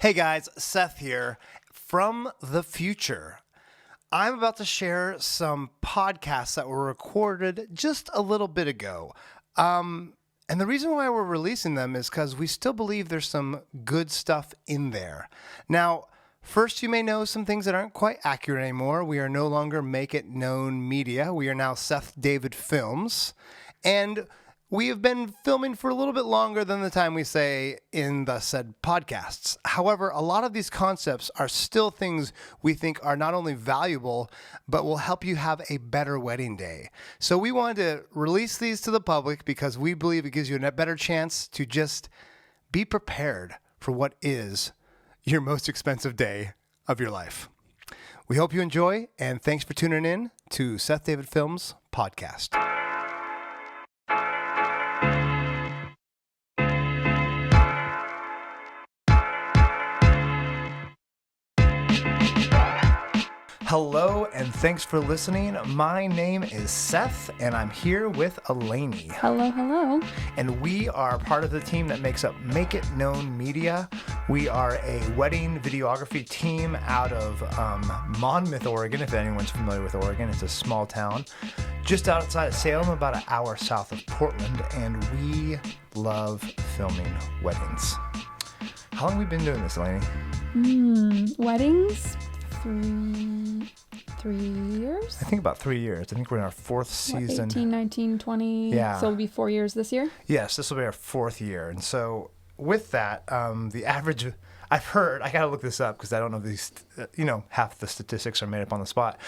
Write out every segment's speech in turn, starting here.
Hey guys, Seth here from the future. I'm about to share some podcasts that were recorded just a little bit ago. And the reason why we're releasing them is because we still believe there's some good stuff in there. Now, first, you may know some things that aren't quite accurate anymore. We are no longer Make It Known Media. We are now Seth David Films. And we have been filming for a little bit longer than the time we say in the said podcasts. However, a lot of these concepts are still things we think are not only valuable, but will help you have a better wedding day. So we wanted to release these to the public because we believe it gives you a better chance to just be prepared for what is your most expensive day of your life. We hope you enjoy, and thanks for tuning in to Seth David Films Podcast. Hello, and thanks for listening. My name is Seth, and I'm here with Elani. Hello, hello. And we are part of the team that makes up Make It Known Media. We are a wedding videography team out of Monmouth, Oregon. If anyone's familiar with Oregon, it's a small town just outside of Salem, about an hour south of Portland, and we love filming weddings. How long have we been doing this, Elani? Weddings? Three years? I think about 3 years. I think we're in our fourth season. 18, 19, 20. Yeah. So it'll be 4 years this year? Yes, this will be our fourth year. And so with that, the average, I've heard, I got to look this up because I don't know these, half the statistics are made up on the spot.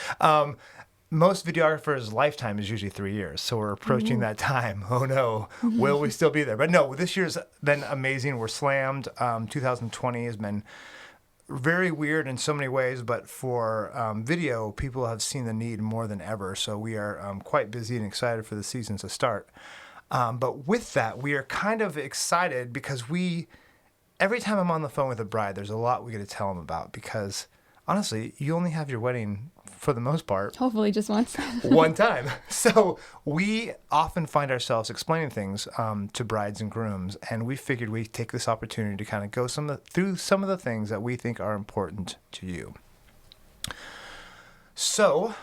Most videographers' lifetime is usually 3 years. So we're approaching that time. Oh no, will we still be there? But no, this year's been amazing. We're slammed. 2020 has been very weird in so many ways, but for video, people have seen the need more than ever. So we are quite busy and excited for the season to start. But with that, we are kind of excited because every time I'm on the phone with a bride, there's a lot we get to tell them about because honestly, you only have your wedding for the most part. Hopefully just once. One time. So we often find ourselves explaining things to brides and grooms, and we figured we'd take this opportunity to kind of go through some of the things that we think are important to you. So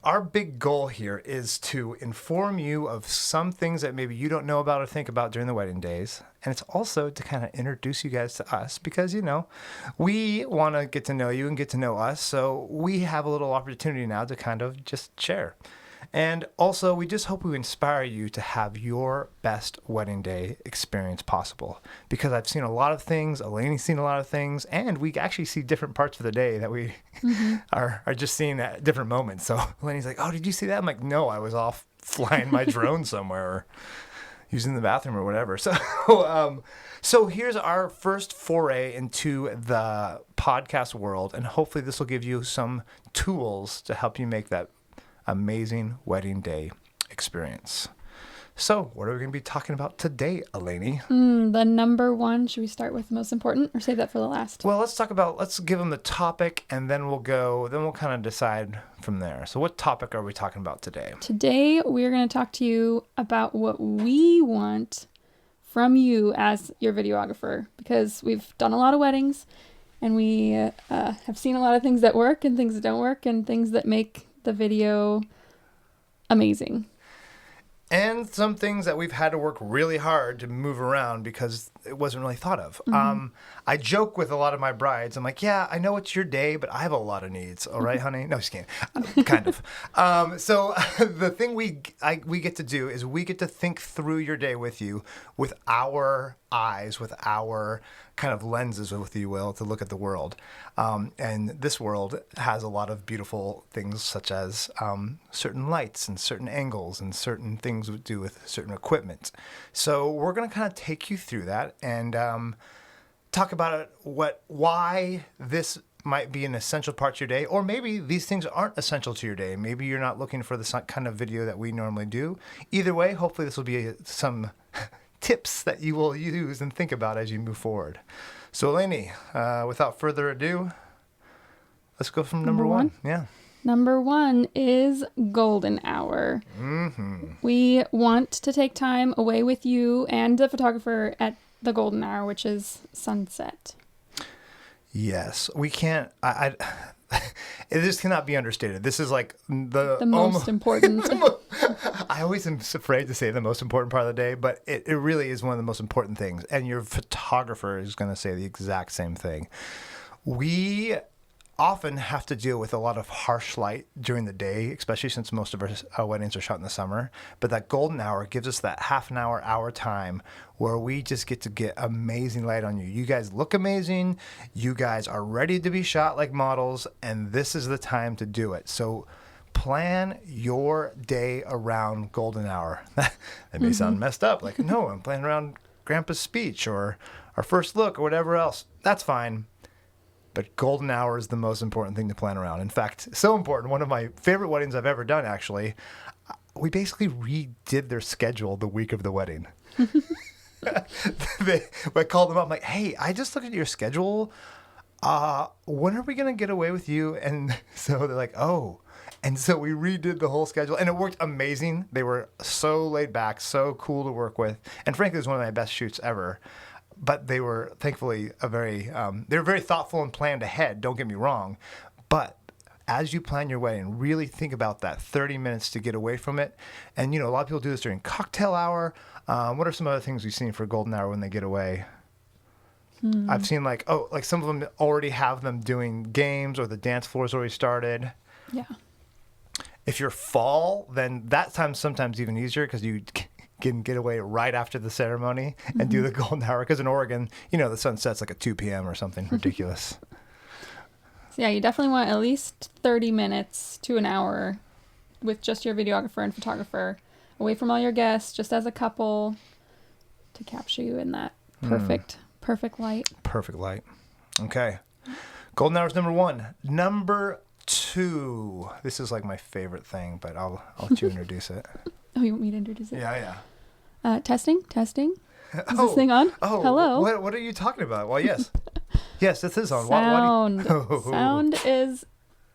our big goal here is to inform you of some things that maybe you don't know about or think about during the wedding days. And it's also to kind of introduce you guys to us because, we want to get to know you and get to know us. So we have a little opportunity now to kind of just share. And also, we just hope we inspire you to have your best wedding day experience possible. Because I've seen a lot of things, Elani's seen a lot of things, and we actually see different parts of the day that we are just seeing at different moments. So Elani's like, oh, did you see that? I'm like, no, I was off flying my drone somewhere or using the bathroom or whatever. So here's our first foray into the podcast world, and hopefully this will give you some tools to help you make that amazing wedding day experience. So, what are we going to be talking about today, Elani? The number one. Should we start with the most important or save that for the last? Well, let's give them the topic and then we'll kind of decide from there. So, what topic are we talking about today? Today, we're going to talk to you about what we want from you as your videographer because we've done a lot of weddings and we have seen a lot of things that work and things that don't work and things that make the video amazing. And some things that we've had to work really hard to move around because it wasn't really thought of. I joke with a lot of my brides. I'm like, yeah, I know it's your day, but I have a lot of needs. All right, honey? No, just kidding. Kind of. So the thing we get to do is we get to think through your day with you with our eyes, with our kind of lenses, if you will, to look at the world. And this world has a lot of beautiful things such as certain lights and certain angles and certain things we do with certain equipment. So we're going to kind of take you through that and talk about why this might be an essential part to your day, or maybe these things aren't essential to your day. Maybe you're not looking for the kind of video that we normally do. Either way, hopefully this will be some tips that you will use and think about as you move forward. So, Elani, without further ado, let's go from number one. Yeah. Number one is golden hour. We want to take time away with you and the photographer at the golden hour, which is sunset. Yes, we can't. It just cannot be understated. This is like The most important. I always am afraid to say the most important part of the day, but it really is one of the most important things. And your photographer is going to say the exact same thing. We often have to deal with a lot of harsh light during the day, especially since most of our weddings are shot in the summer. But that golden hour gives us that half an hour time where we just get to get amazing light on you. You guys look amazing. You guys are ready to be shot like models, and this is the time to do it. So plan your day around golden hour. That may sound messed up. Like, no, I'm planning around Grandpa's speech or our first look or whatever else. That's fine. But golden hour is the most important thing to plan around. In fact, so important. One of my favorite weddings I've ever done, actually, we basically redid their schedule the week of the wedding. I called them up. I'm like, hey, I just looked at your schedule. When are we going to get away with you? And so they're like, oh. And so we redid the whole schedule. And it worked amazing. They were so laid back, so cool to work with. And frankly, it was one of my best shoots ever. But they were thankfully they were very thoughtful and planned ahead. Don't get me wrong. But as you plan your wedding, really think about that 30 minutes to get away from it. And, a lot of people do this during cocktail hour. What are some other things we've seen for golden hour when they get away? I've seen like some of them already have them doing games or the dance floor's already started. Yeah. If you're fall, then that time's sometimes even easier because you can get away right after the ceremony and do the golden hour. Because in Oregon, the sun sets like at 2 p.m. or something ridiculous. So yeah, you definitely want at least 30 minutes to an hour with just your videographer and photographer away from all your guests, just as a couple, to capture you in that perfect light. Perfect light. Okay. Golden hour is number 1. Number 2. This is like my favorite thing, but I'll let you introduce it. Oh, you want me to introduce it? Yeah. Testing. Is this thing on? Oh, hello. What are you talking about? Well, yes. Yes, this is on. Sound. Sound is,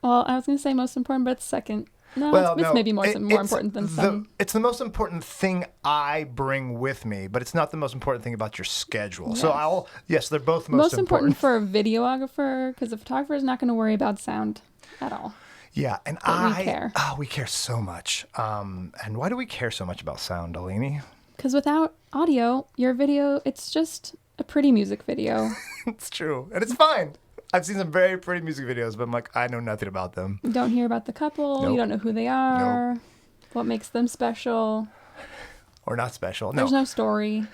well, I was going to say most important, but it's second. No, it's maybe more important than some. It's the most important thing I bring with me, but it's not the most important thing about your schedule. Yes. So they're both most important for a videographer, because the photographer is not going to worry about sound at all. Yeah, and we care. Oh, we care so much. And why do we care so much about sound, Elani? Because without audio, your video, it's just a pretty music video. It's true. And it's fine. I've seen some very pretty music videos, but I'm like, I know nothing about them. You don't hear about the couple. Nope. You don't know who they are. Nope. What makes them special. Or not special. There's no story.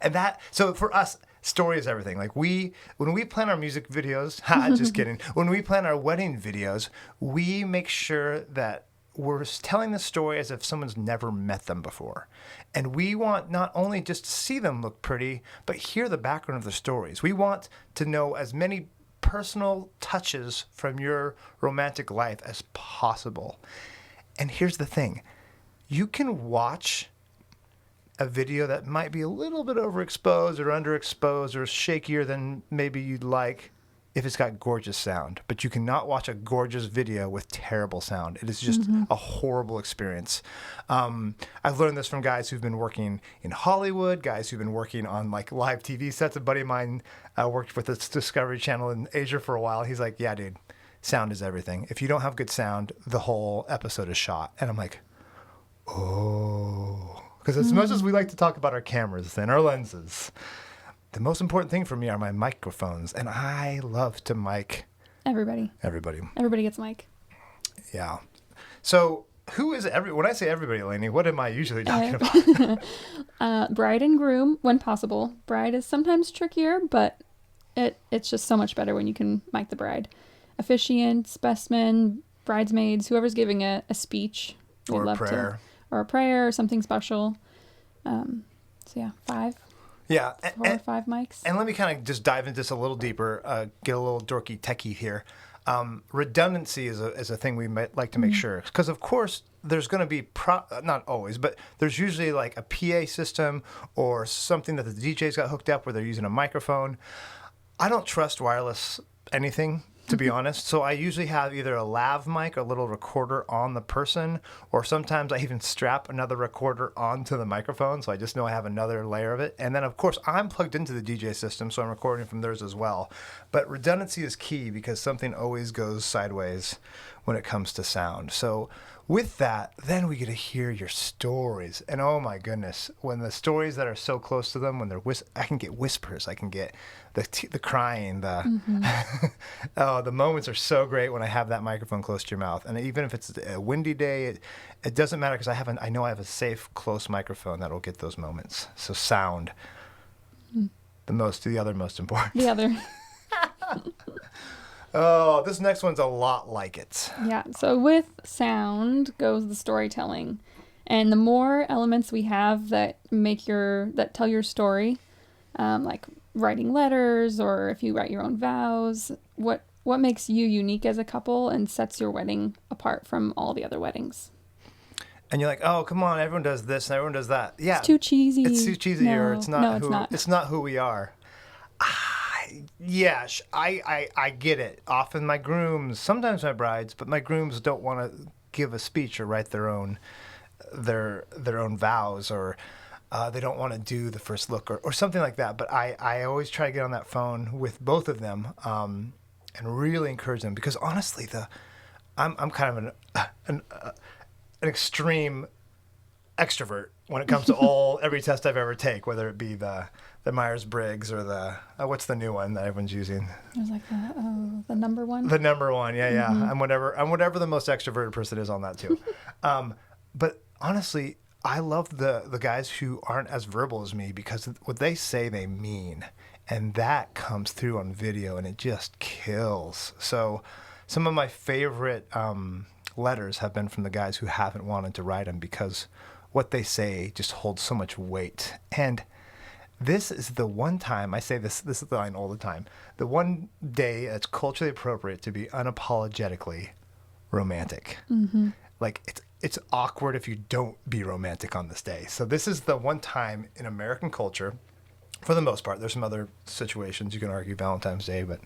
And so for us, story is everything. Like when we plan our music videos, just kidding. When we plan our wedding videos, we make sure that we're telling the story as if someone's never met them before. And we want not only just to see them look pretty, but hear the background of the stories. We want to know as many personal touches from your romantic life as possible. And here's the thing. You can watch a video that might be a little bit overexposed or underexposed or shakier than maybe you'd like if it's got gorgeous sound. But you cannot watch a gorgeous video with terrible sound. It is just a horrible experience. I've learned this from guys who've been working in Hollywood, guys who've been working on like live TV sets. A buddy of mine worked with the Discovery Channel in Asia for a while. He's like, yeah, dude, sound is everything. If you don't have good sound, the whole episode is shot. And I'm like, oh. Because as much as we like to talk about our cameras and our lenses, the most important thing for me are my microphones. And I love to mic everybody. Everybody gets a mic. Yeah. So who is when I say everybody, Elani, what am I usually talking about? Bride and groom, when possible. Bride is sometimes trickier, but it's just so much better when you can mic the bride. Officiants, bestmen, bridesmaids, whoever's giving a speech. Or a prayer. Or a prayer or something special. So yeah, 5. Yeah. 4 or 5 mics. And let me kind of just dive into this a little deeper, get a little dorky techie here. Redundancy is a thing we might like to make sure. Because, of course, there's going to be, not always, but there's usually like a PA system or something that the DJ's got hooked up where they're using a microphone. I don't trust wireless anything. to be honest. So I usually have either a lav mic or a little recorder on the person, or sometimes I even strap another recorder onto the microphone, so I just know I have another layer of it. And then, of course, I'm plugged into the DJ system, so I'm recording from theirs as well. But redundancy is key because something always goes sideways when it comes to sound. So with that, then we get to hear your stories. And oh my goodness, when the stories that are so close to them, when they're I can get whispers, I can get the crying, oh, the moments are so great when I have that microphone close to your mouth. And even if it's a windy day, it doesn't matter because I know I have a safe, close microphone that will get those moments. So sound, the other most important. The other. Oh, this next one's a lot like it. Yeah. So with sound goes the storytelling. And the more elements we have that tell your story, like writing letters, or if you write your own vows, what makes you unique as a couple and sets your wedding apart from all the other weddings? And you're like, oh, come on, everyone does this and everyone does that. Yeah. It's too cheesy. It's too cheesy, or it's not. It's not who we are. Yes, I get it. Often my grooms, sometimes my brides, but my grooms don't want to give a speech or write their own vows, or they don't want to do the first look or something like that. But I always try to get on that phone with both of them and really encourage them, because honestly, I'm kind of an extreme extrovert when it comes to every test I've ever take, whether it be the Myers-Briggs or the what's the new one that everyone's using? It was like the number one. The number one, yeah. I'm whatever the most extroverted person is on that too. But honestly, I love the guys who aren't as verbal as me, because what they say they mean, and that comes through on video, and it just kills. So some of my favorite letters have been from the guys who haven't wanted to write them, because what they say just holds so much weight. And this is the one time, I say this is the line all the time, the one day that's culturally appropriate to be unapologetically romantic. Mm-hmm. Like, it's awkward if you don't be romantic on this day. So this is the one time in American culture, for the most part. There's some other situations you can argue Valentine's Day, but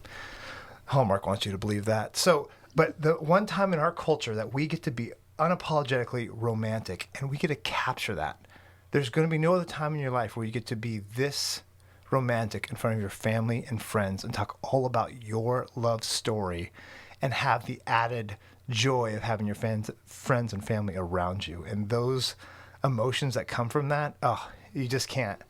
Hallmark wants you to believe that. So, but the one time in our culture that we get to be unapologetically romantic, and we get to capture that. There's going to be no other time in your life where you get to be this romantic in front of your family and friends and talk all about your love story, and have the added joy of having your friends and family around you. And those emotions that come from that, you just can't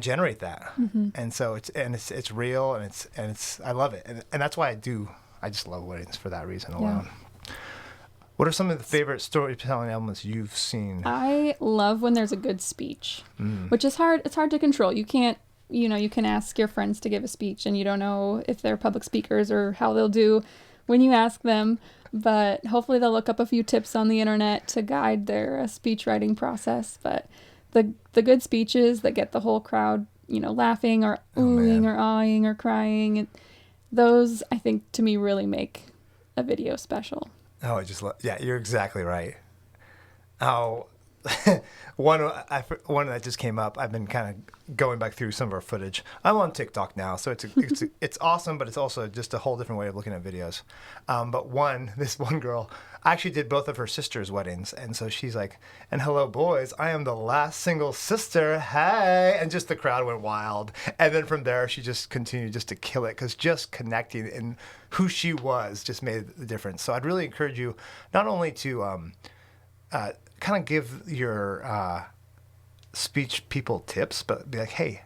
generate that. Mm-hmm. And so it's real, and it's I love it. And that's why I just love weddings for that reason alone. Yeah. What are some of the favorite storytelling elements you've seen? I love when there's a good speech, which is hard. It's hard to control. You can't, you can ask your friends to give a speech, and you don't know if they're public speakers or how they'll do when you ask them. But hopefully they'll look up a few tips on the internet to guide their speech writing process. But the good speeches that get the whole crowd, laughing or oohing or awing or crying, those, I think, to me, really make a video special. Oh, yeah, you're exactly right. Oh, one that just came up. I've been kind of going back through some of our footage. I'm on TikTok now, so it's awesome, but it's also just a whole different way of looking at videos. But this one girl, I actually did both of her sisters' weddings, and so she's like, "And hello, boys, I am the last single sister. Hey!" And just the crowd went wild. And then from there, she just continued just to kill it, because just connecting and who she was just made the difference. So I'd really encourage you not only to kind of give your speech people tips, but be like, hey,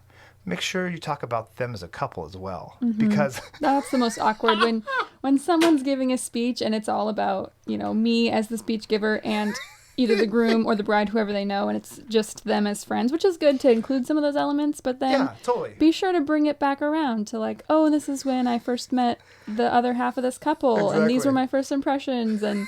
make sure you talk about them as a couple as well. Mm-hmm. Because that's the most awkward when someone's giving a speech and it's all about, me as the speech giver and either the groom or the bride, whoever they know, and it's just them as friends, which is good to include some of those elements, but then totally. Be sure to bring it back around to like, oh, this is when I first met the other half of this couple, and these were my first impressions, and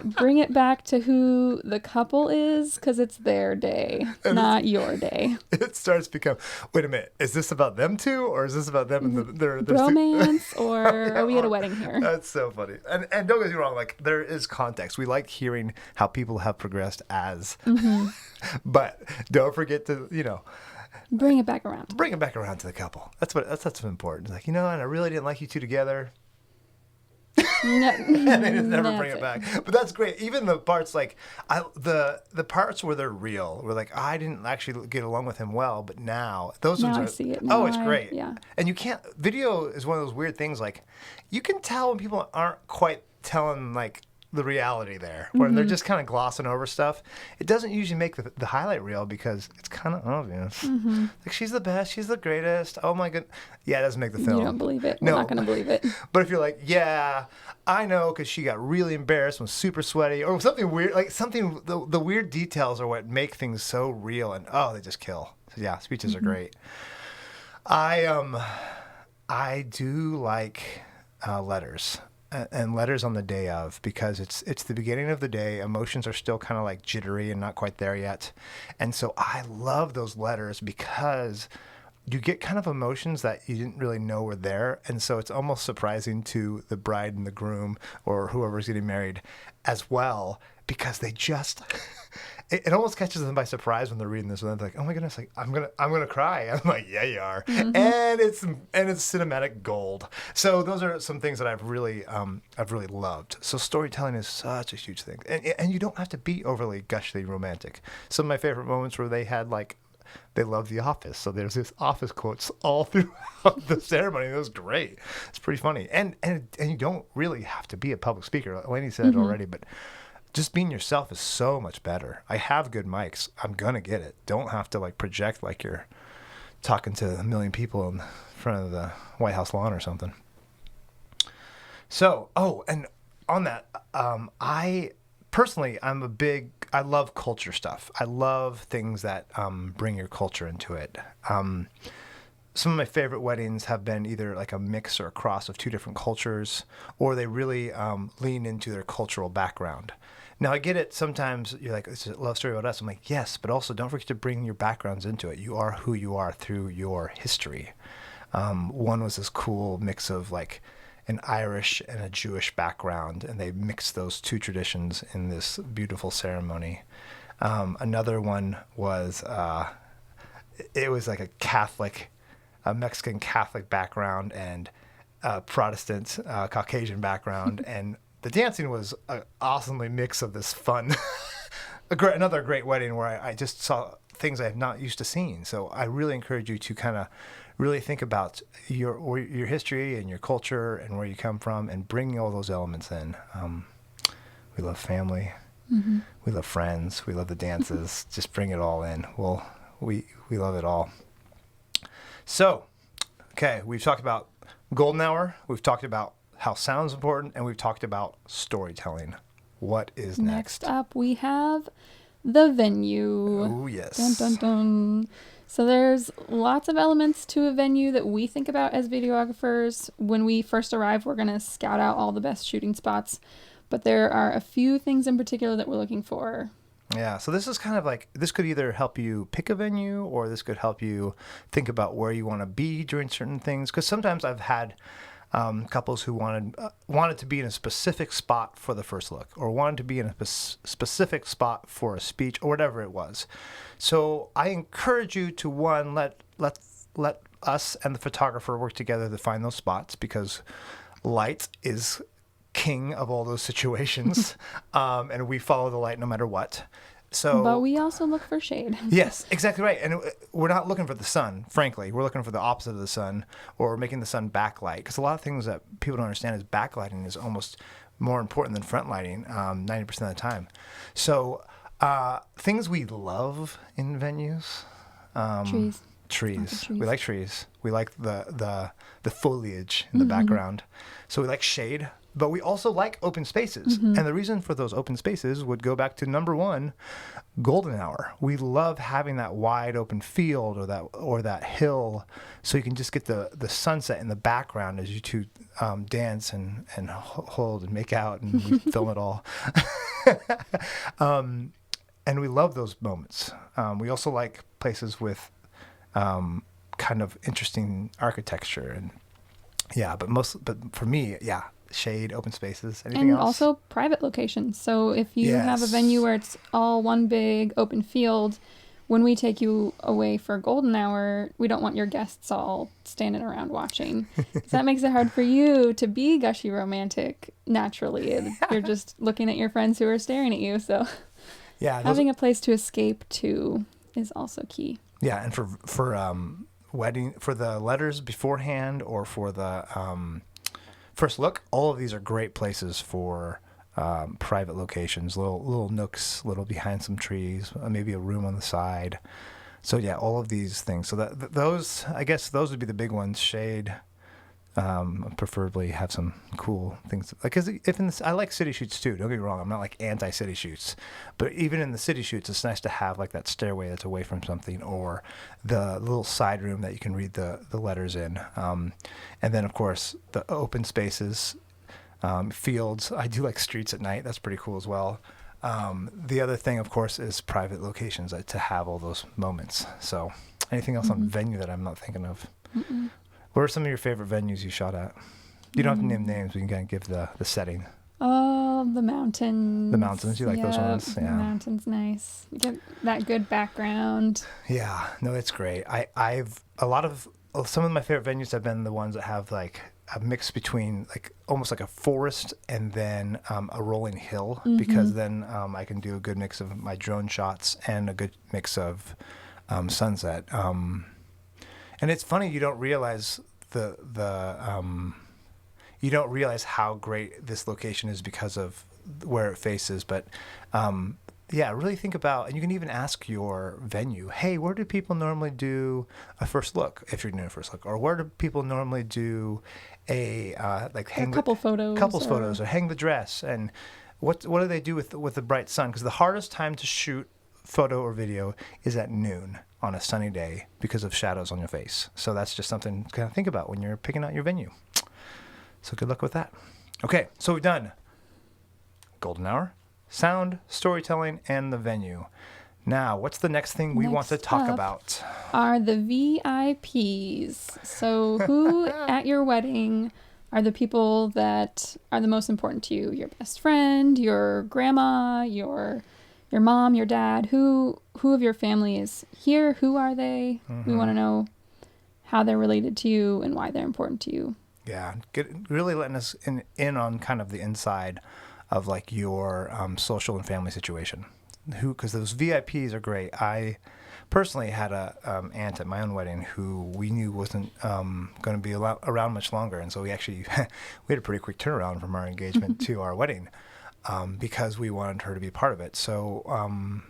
bring it back to who the couple is, because it's their day, not your day. It starts to become, wait a minute, is this about them two, or is this about them and their romance, or are we at a wedding here? That's so funny. And don't get me wrong, like, there is context. We like hearing how people have progressed as, but don't forget to, bring it back around. Bring it back around to the couple. That's what's important. It's like, and I really didn't like you two together. And they just never bring it That's back. But that's great. Even the parts like the parts where they're real, where like I didn't actually get along with him well, but now those Now ones I are. see it. Oh, Now it's great. yeah. And you can't. Video is one of those weird things. Like you can tell when people aren't quite telling like the reality there, when they're just kind of glossing over stuff. It doesn't usually make the highlight reel because it's kind of obvious. Like she's the best, she's the greatest. Oh my god, yeah, it doesn't make the film. You don't believe it. No. We're not going to believe it. But if you're like, yeah, I know, because she got really embarrassed and was super sweaty, or something weird, like something, the weird details are what make things so real, and they just kill. So yeah, speeches are great. I do like letters. And letters on the day of, because it's the beginning of the day. Emotions are still kind of like jittery and not quite there yet. And so I love those letters because you get kind of emotions that you didn't really know were there. And so it's almost surprising to the bride and the groom or whoever's getting married as well, because they just it almost catches them by surprise when they're reading this, and they're like, oh my goodness, like I'm gonna cry. I'm like, yeah, you are. And it's cinematic gold. So those are some things that I've really loved. So storytelling is such a huge thing, and you don't have to be overly gushily romantic. Some of my favorite moments where they had like, they love The Office, so there's this Office quotes all throughout the ceremony. It was great. It's pretty funny, and you don't really have to be a public speaker. Elani said it already, but just being yourself is so much better. I have good mics. I'm gonna get it. Don't have to like project like you're talking to a million people in front of the White House lawn or something. So, and on that, I personally, I love culture stuff. I love things that bring your culture into it. Some of my favorite weddings have been either like a mix or a cross of two different cultures, or they really lean into their cultural background. Now, I get it. Sometimes you're like, it's a love story about us. I'm like, yes, but also don't forget to bring your backgrounds into it. You are who you are through your history. One was this cool mix of like an Irish and a Jewish background, and they mixed those two traditions in this beautiful ceremony. Another one was, it was like a Mexican Catholic background and a Protestant Caucasian background, and the dancing was an awesomely mix of this fun. Another great wedding where I just saw things I have not used to seeing. So I really encourage you to kind of really think about your history and your culture and where you come from, and bring all those elements in. We love family. We love friends. We love the dances. Just bring it all in. We love it all. So, okay, we've talked about golden hour. We've talked about how sound's important, and we've talked about storytelling. What is next? Next up, we have the venue. Oh, yes. Dun, dun, dun. So there's lots of elements to a venue that we think about as videographers. When we first arrive, we're going to scout out all the best shooting spots, but there are a few things in particular that we're looking for. Yeah, so this is kind of like, this could either help you pick a venue, or this could help you think about where you want to be during certain things. Because sometimes I've had couples who wanted to be in a specific spot for the first look, or wanted to be in a specific spot for a speech, or whatever it was. So I encourage you to, one, let us and the photographer work together to find those spots, because light is king of all those situations, and we follow the light no matter what. So, but we also look for shade. Yes, exactly right. And we're not looking for the sun, frankly. We're looking for the opposite of the sun, or making the sun backlight. Because a lot of things that people don't understand is backlighting is almost more important than front lighting 90% of the time. So things we love in venues. Trees. We like trees. We like the foliage in the background. So we like shade. But we also like open spaces. And the reason for those open spaces would go back to number one, golden hour. We love having that wide open field or that hill, so you can just get the sunset in the background as you two dance and hold and make out, and we film it all. And we love those moments. We also like places with kind of interesting architecture, and but for me, shade, open spaces. Anything else? And also private locations. So if you have a venue where it's all one big open field, when we take you away for golden hour, we don't want your guests all standing around watching. So that makes it hard for you to be gushy romantic naturally. You're just looking at your friends who are staring at you. So Yeah, having a place to escape to is also key. Yeah, and for wedding, for the letters beforehand or for the first look, all of these are great places for private locations, little nooks, little behind some trees, maybe a room on the side. So yeah, all of these things. So those, I guess, those would be the big ones. Shade, preferably have some cool things. Like, cause I like city shoots too. Don't get me wrong. I'm not like anti-city shoots, but even in the city shoots, it's nice to have like that stairway that's away from something, or the little side room that you can read the letters in. And then of course the open spaces, fields. I do like streets at night. That's pretty cool as well. The other thing, of course, is private locations to have all those moments. So anything else on venue that I'm not thinking of? Mm-mm. What are some of your favorite venues you shot at? You don't have to name names. We can kind of give the setting. Oh, the mountains. The mountains. You like those ones? The Yeah. mountains, nice. You get that good background. Yeah. No, it's great. Some of my favorite venues have been the ones that have like a mix between like almost like a forest and then a rolling hill, because then I can do a good mix of my drone shots and a good mix of sunset. And it's funny, you don't realize you don't realize how great this location is because of where it faces. But yeah, really think about, and you can even ask your venue, hey, where do people normally do a first look if you're doing a first look? Or where do people normally do a hang couple photos, or hang the dress? And what do they do with the bright sun? Because the hardest time to shoot photo or video is at noon on a sunny day because of shadows on your face. So that's just something to kind of think about when you're picking out your venue. So good luck with that. Okay, so we've done golden hour, sound, storytelling, and the venue. Now, what's the next thing we want to talk about? Are the VIPs. So who at your wedding are the people that are the most important to you? Your best friend, your grandma, your mom, your dad? Who of your family is here? Who are they? We want to know how they're related to you and why they're important to you. Yeah, really letting us in on kind of the inside of like your social and family situation. Because those VIPs are great. I personally had a aunt at my own wedding who we knew wasn't going to be around much longer, and so we actually we had a pretty quick turnaround from our engagement to our wedding because we wanted her to be part of it. So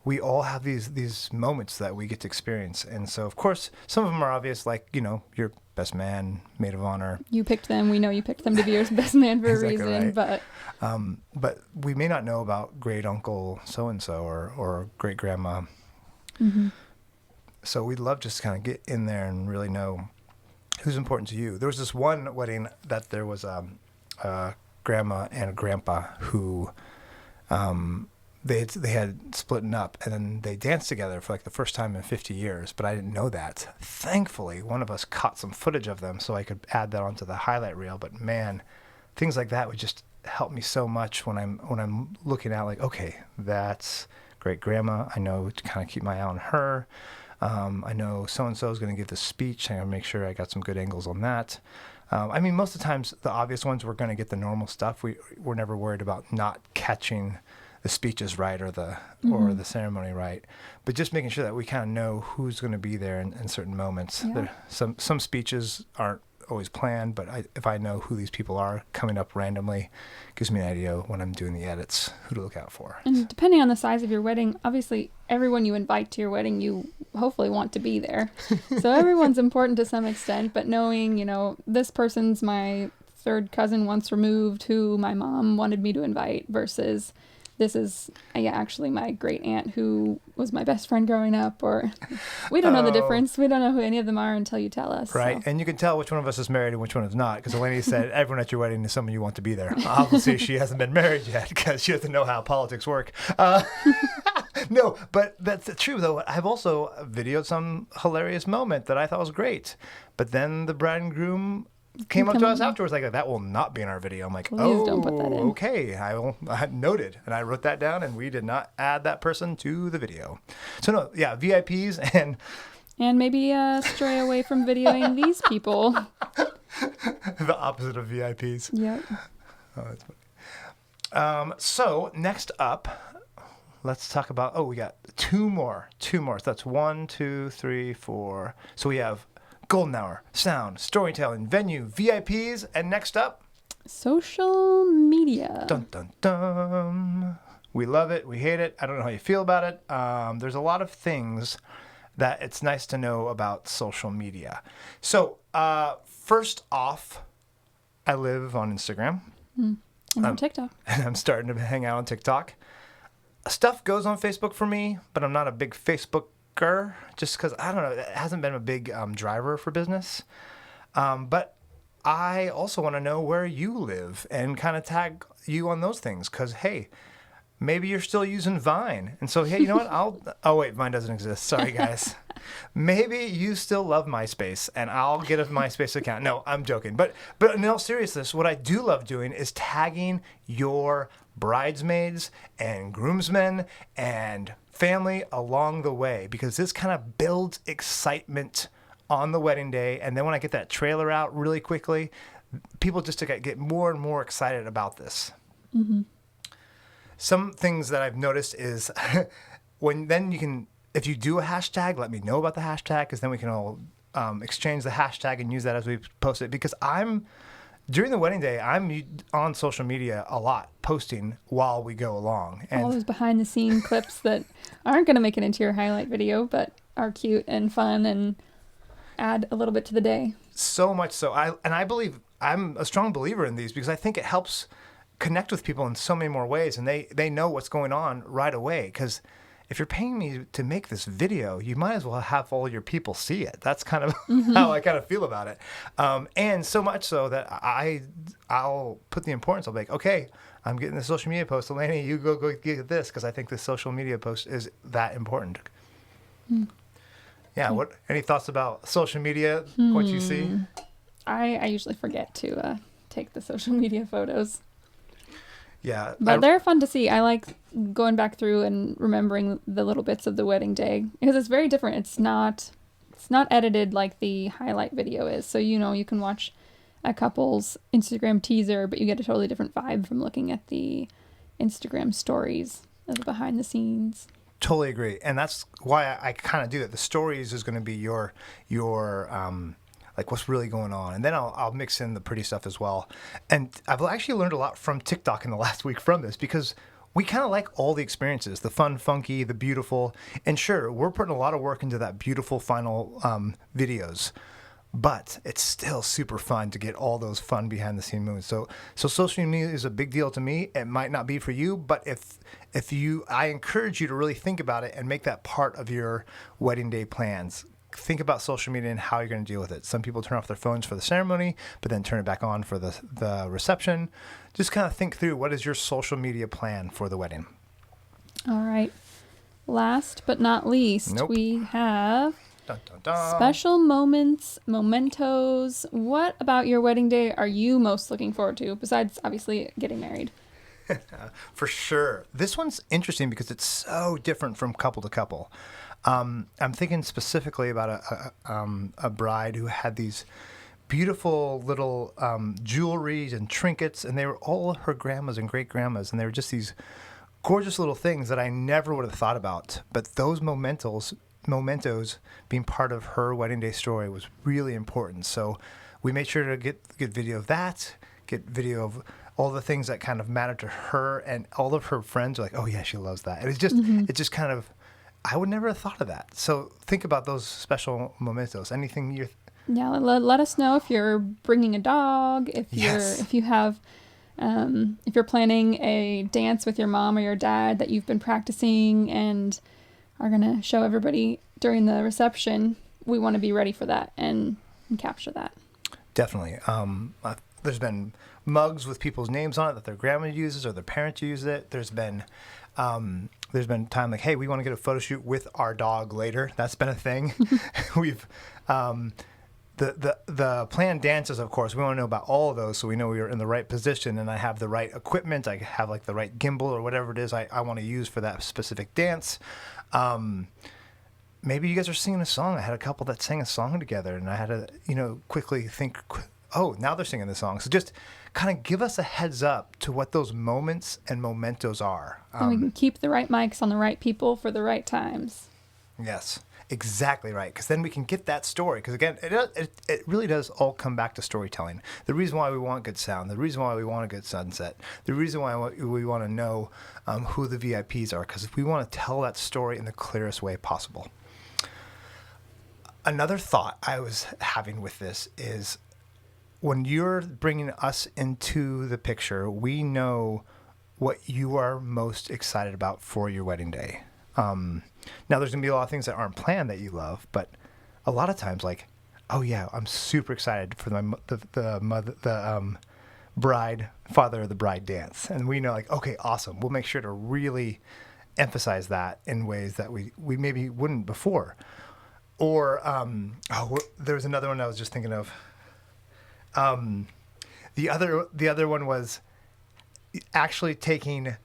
we all have these moments that we get to experience, and so of course some of them are obvious, like your best man, maid of honor. You picked them. We know you picked them to be your best man for Exactly a reason, right. But we may not know about great uncle so and so or great grandma. So we'd love just to kind of get in there and really know who's important to you. There was this one wedding that there was a grandma and a grandpa who they had split up, and then they danced together for like the first time in 50 years, but I didn't know that. Thankfully, one of us caught some footage of them so I could add that onto the highlight reel. But man, things like that would just help me so much when I'm looking at like, okay, that's great grandma. I know to kind of keep my eye on her. I know so-and-so is going to give the speech. I got to make sure I got some good angles on that. I mean, most of the times, the obvious ones, we're going to get the normal stuff. We're never worried about not catching the speeches right or the ceremony right, but just making sure that we kind of know who's going to be there in certain moments. Yeah. Some speeches aren't always planned, but if I know who these people are coming up randomly, gives me an idea when I'm doing the edits who to look out for. And depending on the size of your wedding, obviously everyone you invite to your wedding, you hopefully want to be there. So everyone's important to some extent, but knowing, this person's my third cousin once removed who my mom wanted me to invite versus this is actually my great aunt who was my best friend growing up, or we don't know the difference. We don't know who any of them are until you tell us. Right. So. And you can tell which one of us is married and which one is not, because Elani said everyone at your wedding is someone you want to be there. Obviously, she hasn't been married yet because she doesn't know how politics work. No, but that's true, though. I've also videoed some hilarious moment that I thought was great. But then the bride and groom came up to us afterwards like, that will not be in our video. I'm like, Please don't put that in. Okay, I noted, and I wrote that down, and we did not add that person to the video. So no, yeah, VIPs and maybe stray away from videoing these people. The opposite of VIPs. Yep. Oh, that's funny. So next up, let's talk about, we got two more. So that's 1, 2, 3, 4. So we have golden hour, sound, storytelling, venue, VIPs, and next up, social media. Dun, dun, dun. We love it. We hate it. I don't know how you feel about it. There's a lot of things that it's nice to know about social media. So first off, I live on Instagram. And on TikTok. And I'm starting to hang out on TikTok. Stuff goes on Facebook for me, but I'm not a big Facebooker just because, I don't know, it hasn't been a big driver for business. But I also want to know where you live and kind of tag you on those things because, hey, maybe you're still using Vine. And so, hey, you know what? Oh, wait, Vine doesn't exist. Sorry, guys. Maybe you still love MySpace, and I'll get a MySpace account. No, I'm joking. But in all seriousness, what I do love doing is tagging your bridesmaids and groomsmen and family along the way because this kind of builds excitement on the wedding day. And then when I get that trailer out really quickly, people just get more and more excited about this. Mm-hmm. Some things that I've noticed is if you do a hashtag, let me know about the hashtag because then we can all exchange the hashtag and use that as we post it. Because during the wedding day, I'm on social media a lot, posting while we go along. And all those behind the scene clips that aren't going to make it into your highlight video, but are cute and fun and add a little bit to the day. So much so. I believe I'm a strong believer in these because I think it helps connect with people in so many more ways, and they know what's going on right away. Because if you're paying me to make this video, you might as well have all your people see it. That's kind of how I kind of feel about it. And so much so that I'll put the importance. I'll be like, okay, I'm getting the social media post. Elani, you go get this because I think this social media post is that important. Yeah. Okay. Any thoughts about social media? What you see? I usually forget to take the social media photos. Yeah. But they're fun to see. I like going back through and remembering the little bits of the wedding day because it's very different. It's not edited like the highlight video is. So, you can watch a couple's Instagram teaser, but you get a totally different vibe from looking at the Instagram stories of the behind the scenes. Totally agree. And that's why I kind of do it. The stories is going to be your like what's really going on. And then I'll mix in the pretty stuff as well. And I've actually learned a lot from TikTok in the last week from this because we kind of like all the experiences, the fun, funky, the beautiful. And sure, we're putting a lot of work into that beautiful final videos. But it's still super fun to get all those fun behind the scene moves. So social media is a big deal to me. It might not be for you, but I encourage you to really think about it and make that part of your wedding day plans. Think about social media and how you're going to deal with it. Some people turn off their phones for the ceremony, but then turn it back on for the reception. Just kind of think through what is your social media plan for the wedding. All right. Last but not least, we have dun, dun, dun. Special moments, mementos. What about your wedding day are you most looking forward to, besides obviously getting married? For sure. This one's interesting because it's so different from couple to couple. I'm thinking specifically about a bride who had these beautiful little jewelries and trinkets, and they were all her grandmas and great-grandmas, and they were just these gorgeous little things that I never would have thought about. But those mementos being part of her wedding day story was really important. So we made sure to get video of that, get video of all the things that kind of mattered to her, and all of her friends are like, oh yeah, she loves that. And it's just kind of, I would never have thought of that. So think about those special mementos. Anything you're... Yeah, let us know if you're bringing a dog, if you have, if you're planning a dance with your mom or your dad that you've been practicing and are going to show everybody during the reception. We want to be ready for that and capture that. Definitely. There's been mugs with people's names on it that their grandma uses or their parents use it. There's been time like, hey, we want to get a photo shoot with our dog later. That's been a thing. the planned dances, of course, we want to know about all of those so we know we're in the right position and I have the right equipment. I have like the right gimbal or whatever it is I want to use for that specific dance. Maybe you guys are singing a song. I had a couple that sang a song together and I had to, quickly think, oh, now they're singing the song. So just kind of give us a heads up to what those moments and mementos are. And we can keep the right mics on the right people for the right times. Yes, exactly right. Because then we can get that story. Because again, it really does all come back to storytelling. The reason why we want good sound, the reason why we want a good sunset, the reason why we want to know who the VIPs are, because we want to tell that story in the clearest way possible. Another thought I was having with this is when you're bringing us into the picture, we know what you are most excited about for your wedding day. Now, there's going to be a lot of things that aren't planned that you love, but a lot of times, like, oh yeah, I'm super excited for the father of the bride dance, and we know, like, okay, awesome. We'll make sure to really emphasize that in ways that we maybe wouldn't before. Or there was another one I was just thinking of. The other one was actually taking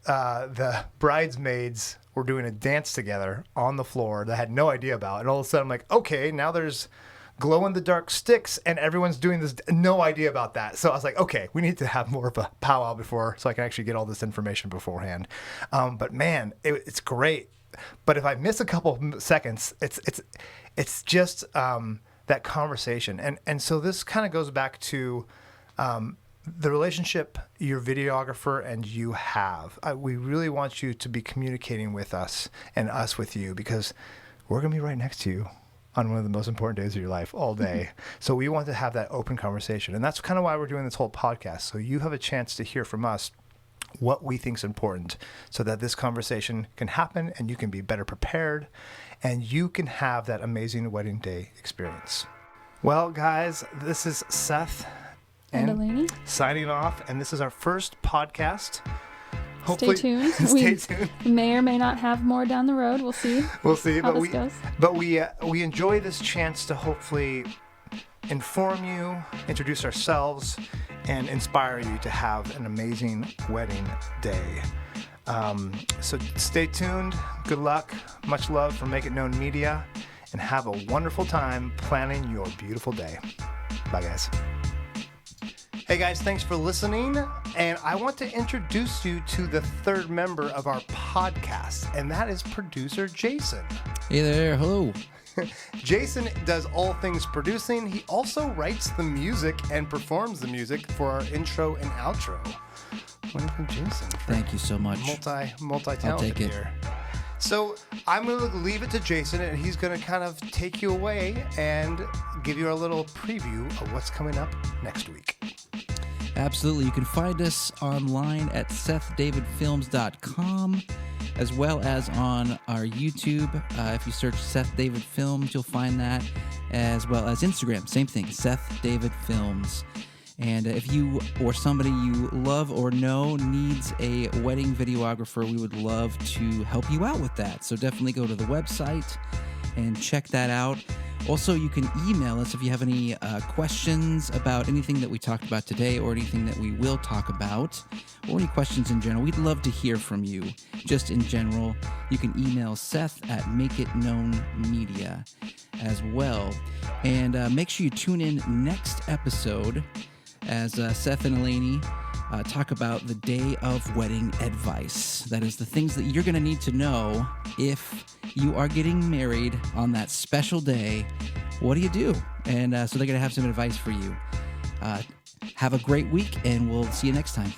the bridesmaids were doing a dance together on the floor that I had no idea about. And all of a sudden I'm like, okay, now there's glow-in-the-dark sticks and everyone's doing this. No idea about that. So I was like, okay, we need to have more of a powwow before so I can actually get all this information beforehand. But man, it's great. But if I miss a couple seconds, it's just that conversation. And so this kind of goes back to the relationship your videographer and you have. We really want you to be communicating with us and us with you, because we're going to be right next to you on one of the most important days of your life all day. So we want to have that open conversation. And that's kind of why we're doing this whole podcast. So you have a chance to hear from us what we think is important so that this conversation can happen and you can be better prepared and you can have that amazing wedding day experience. Well, guys, this is Seth and Elani signing off, and this is our first podcast. Hopefully, stay tuned. Stay tuned. We may or may not have more down the road. We'll see. We'll see. How this goes. But we enjoy this chance to hopefully inform you, introduce ourselves, and inspire you to have an amazing wedding day. So stay tuned. Good luck. Much love from Make It Known Media, and have a wonderful time planning your beautiful day. Bye, guys. Hey guys, thanks for listening, and I want to introduce you to the third member of our podcast, and that is producer Jason. Hey there, hello. Jason does all things producing. He also writes the music and performs the music for our intro and outro. Wonderful, Jason. Thank you so much. Multi-talented I'll take it. here. So I'm going to leave it to Jason, and he's going to kind of take you away and give you a little preview of what's coming up next week. Absolutely. You can find us online at SethDavidFilms.com, as well as on our YouTube. If you search Seth David Films, you'll find that, as well as Instagram. Same thing, Seth David Films. And if you or somebody you love or know needs a wedding videographer, we would love to help you out with that. So definitely go to the website and check that out. Also, you can email us if you have any questions about anything that we talked about today or anything that we will talk about, or any questions in general. We'd love to hear from you, just in general. You can email Seth at Make It Known Media as well. And make sure you tune in next episode as Seth and Elani talk about the day of wedding advice. That is the things that you're going to need to know if you are getting married on that special day. What do you do? And so they're going to have some advice for you. Have a great week, and we'll see you next time.